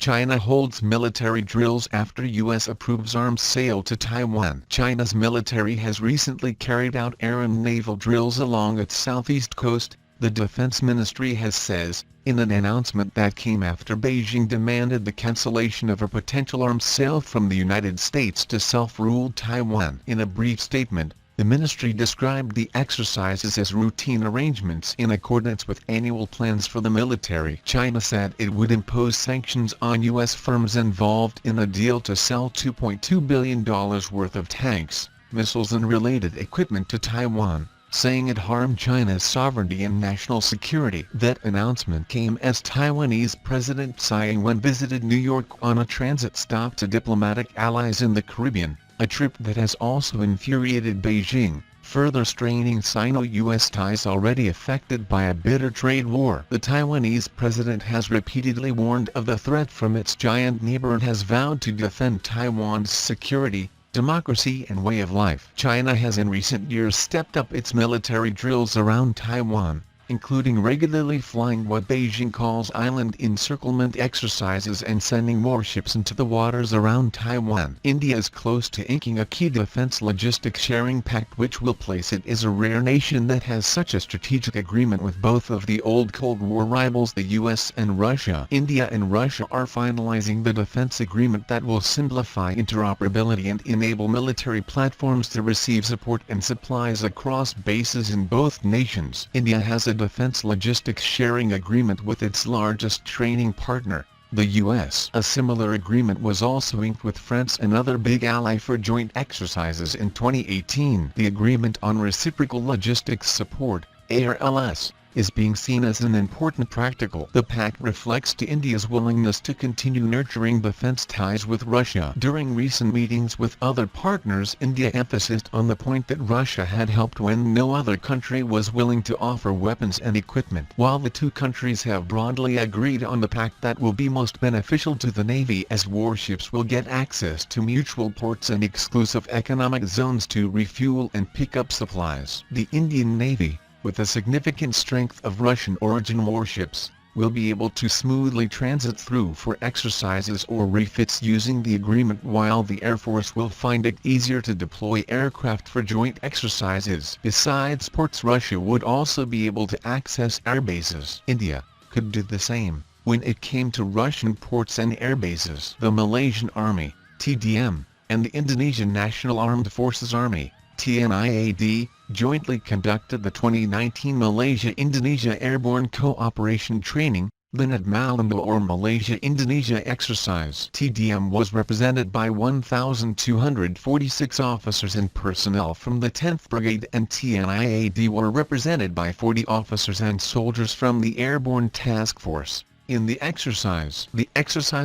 China holds military drills after U.S. approves arms sale to Taiwan. China's military has recently carried out air and naval drills along its southeast coast, the Defense Ministry has said, in an announcement that came after Beijing demanded the cancellation of a potential arms sale from the United States to self-ruled Taiwan. In a brief statement, the ministry described the exercises as routine arrangements in accordance with annual plans for the military. China said it would impose sanctions on U.S. firms involved in a deal to sell $2.2 billion worth of tanks, missiles and related equipment to Taiwan, saying it harmed China's sovereignty and national security. That announcement came as Taiwanese President Tsai Ing-wen visited New York on a transit stop to diplomatic allies in the Caribbean, a trip that has also infuriated Beijing, further straining Sino-US ties already affected by a bitter trade war. The Taiwanese president has repeatedly warned of the threat from its giant neighbor and has vowed to defend Taiwan's security, democracy and way of life. China has in recent years stepped up its military drills around Taiwan, including regularly flying what Beijing calls island encirclement exercises and sending warships into the waters around Taiwan. India is close to inking a key defense logistics sharing pact which will place it as a rare nation that has such a strategic agreement with both of the old Cold War rivals, the US and Russia. India and Russia are finalizing the defense agreement that will simplify interoperability and enable military platforms to receive support and supplies across bases in both nations. India has a defense logistics sharing agreement with its largest training partner, the U.S. A similar agreement was also inked with France, another big ally, for joint exercises in 2018. The Agreement on Reciprocal Logistics Support, ARLS, is being seen as an important practical. The pact reflects to India's willingness to continue nurturing defense ties with Russia. During recent meetings with other partners, India emphasized on the point that Russia had helped when no other country was willing to offer weapons and equipment. While the two countries have broadly agreed on the pact that will be most beneficial to the Navy as warships will get access to mutual ports and exclusive economic zones to refuel and pick up supplies. The Indian Navy, with a significant strength of Russian-origin warships, will be able to smoothly transit through for exercises or refits using the agreement, while the Air Force will find it easier to deploy aircraft for joint exercises. Besides ports, Russia would also be able to access airbases. India could do the same when it came to Russian ports and airbases. The Malaysian Army, TDM, and the Indonesian National Armed Forces Army, TNIAD, jointly conducted the 2019 Malaysia-Indonesia Airborne Cooperation Training, Linud Malindo or Malaysia-Indonesia exercise. TDM was represented by 1,246 officers and personnel from the 10th Brigade, and TNIAD were represented by 40 officers and soldiers from the Airborne Task Force. In the exercise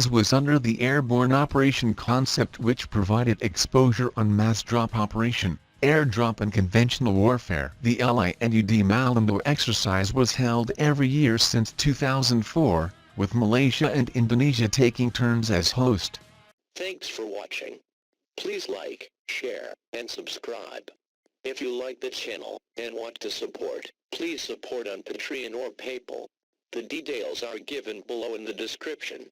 was under the Airborne Operation concept, which provided exposure on mass drop operation, airdrop and conventional warfare. The Linud Malindo exercise was held every year since 2004, with Malaysia and Indonesia taking turns as host. Thanks for watching. Please like, share, and subscribe. If you like the channel and want to support, please support on Patreon or PayPal. The details are given below in the description.